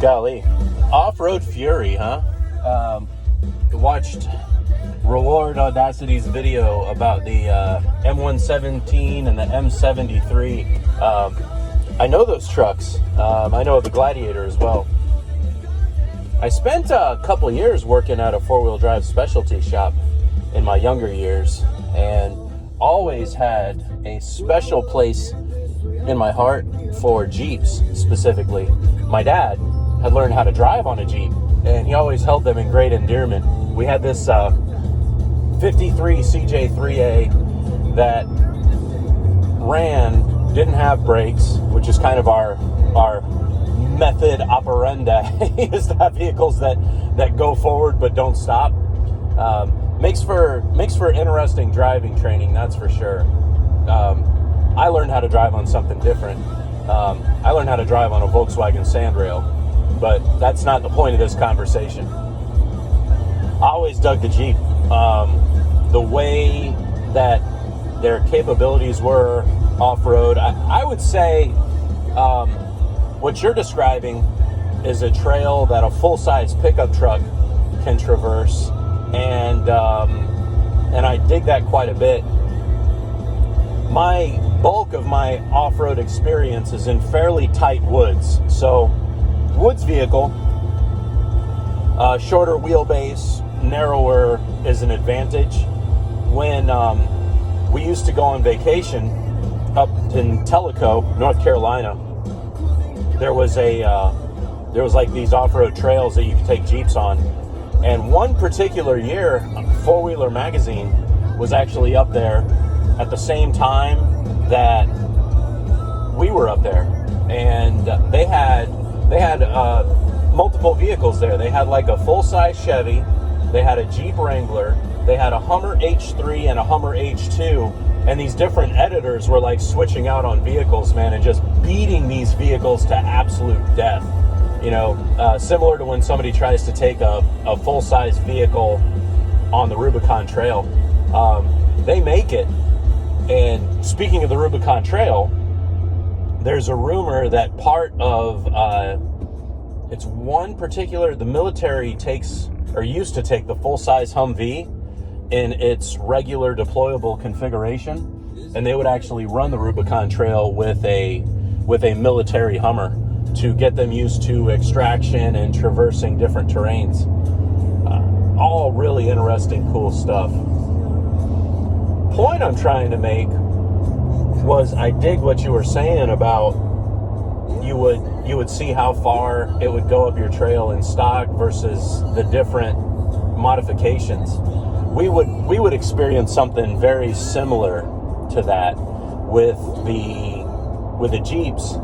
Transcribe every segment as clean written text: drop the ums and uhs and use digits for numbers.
Golly. Off-road fury, huh? Watched Reward Audacity's video about the M117 and the M73. I know those trucks. I know the Gladiator as well. I spent a couple years working at a four-wheel drive specialty shop in my younger years, and always had a special place in my heart for Jeeps specifically. My dad had learned how to drive on a Jeep, and he always held them in great endearment. We had this 53 CJ3A that ran, didn't have brakes, which is kind of our method operandi, is to have vehicles that go forward but don't stop. Makes for interesting driving training, that's for sure. I learned how to drive on something different. I learned how to drive on a Volkswagen Sandrail, but that's not the point of this conversation. I always dug the Jeep. The way that their capabilities were off-road, I would say what you're describing is a trail that a full-size pickup truck can traverse, and I dig that quite a bit. My bulk of my off-road experience is in fairly tight woods. So, woods vehicle, shorter wheelbase, narrower is an advantage. When we used to go on vacation up in Tellico, North Carolina, there was like these off-road trails that you could take Jeeps on. And one particular year, Four Wheeler Magazine was actually up there at the same time that we were up there, and they had multiple vehicles there. They had like a full-size Chevy, they had a Jeep Wrangler, they had a Hummer H3 and a Hummer H2, and these different editors were like switching out on vehicles, man, and just beating these vehicles to absolute death. You know, similar to when somebody tries to take a full-size vehicle on the Rubicon Trail. They make it. And speaking of the Rubicon Trail, there's a rumor that part of, it's one particular, the military takes, or used to take the full-size Humvee in its regular deployable configuration, and they would actually run the Rubicon Trail with a military Hummer to get them used to extraction and traversing different terrains. All really interesting, cool stuff. Point I'm trying to make was, I dig what you were saying about you would see how far it would go up your trail in stock versus the different modifications. We would experience something very similar to that with the Jeeps.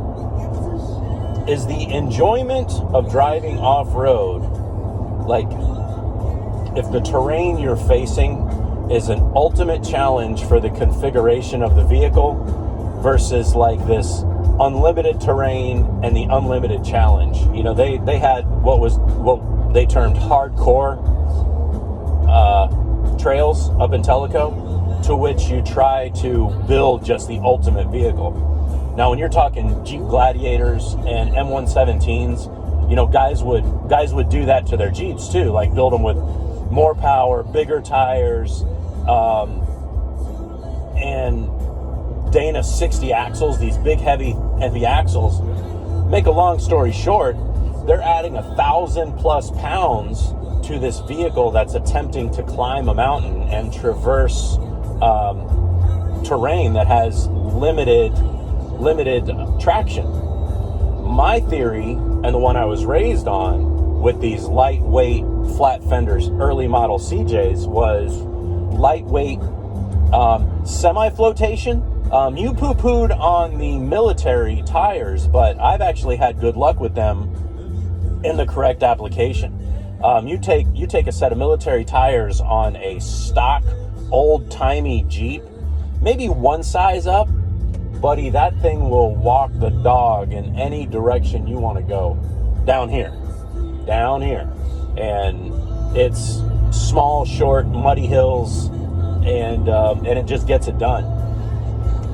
Is the enjoyment of driving off-road, like if the terrain you're facing is an ultimate challenge for the configuration of the vehicle versus like this unlimited terrain and the unlimited challenge. You know, they had what they termed hardcore trails up in Tellico, to which you try to build just the ultimate vehicle. Now, when you're talking Jeep Gladiators and M117s, you know, guys would do that to their Jeeps too, like build them with more power, bigger tires, and Dana 60 axles, these big, heavy axles. Make a long story short, they're adding 1,000+ pounds to this vehicle that's attempting to climb a mountain and traverse terrain that has limited traction. My theory, and the one I was raised on with these lightweight flat fenders, early model CJs, was lightweight semi-flotation. You poo-pooed on the military tires, but I've actually had good luck with them in the correct application. You take a set of military tires on a stock old-timey Jeep, maybe one size up, buddy, that thing will walk the dog in any direction you want to go. Down here. And it's small, short, muddy hills, and it just gets it done.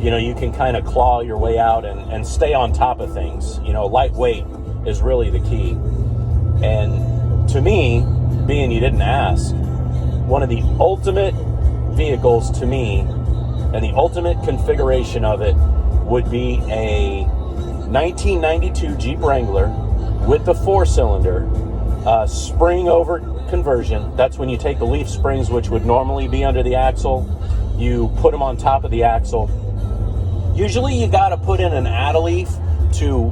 You know, you can kind of claw your way out and stay on top of things. You know, lightweight is really the key. And to me, being you didn't ask, one of the ultimate vehicles to me, and the ultimate configuration of it, would be a 1992 Jeep Wrangler with the 4-cylinder spring over conversion. That's when you take the leaf springs, which would normally be under the axle, you put them on top of the axle. Usually you got to put in an add-a-leaf to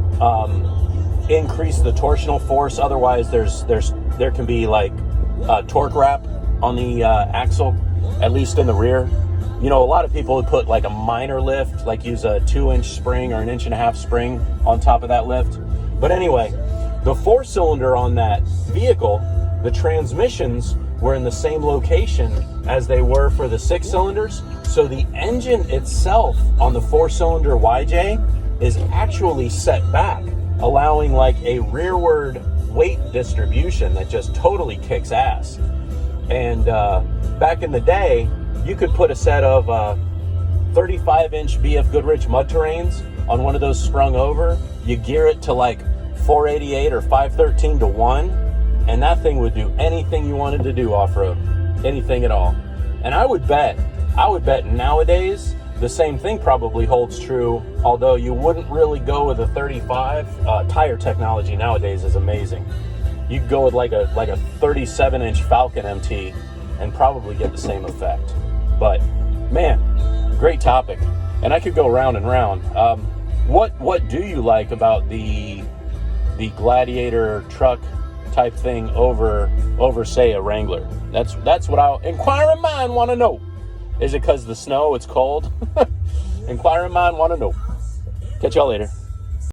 increase the torsional force. Otherwise there can be like torque wrap on the axle, at least in the rear. You know, a lot of people would put like a minor lift, like use a 2-inch spring or an 1.5-inch spring on top of that lift. But anyway, the 4-cylinder on that vehicle, the transmissions were in the same location as they were for the 6-cylinders. So the engine itself on the 4-cylinder YJ is actually set back, allowing like a rearward weight distribution that just totally kicks ass. And back in the day, you could put a set of 35-inch BF Goodrich mud terrains on one of those sprung over. You gear it to like 488 or 513 to 1, and that thing would do anything you wanted to do off-road, anything at all. And I would bet nowadays the same thing probably holds true, although you wouldn't really go with a 35. Tire technology nowadays is amazing. You could go with like a 37-inch Falcon MT and probably get the same effect. But man, great topic, and I could go round and round. What do you like about the Gladiator truck type thing over say a Wrangler? That's what I'll inquiring mind want to know. Is it because the snow, it's cold? Inquiring mind want to know. Catch y'all later.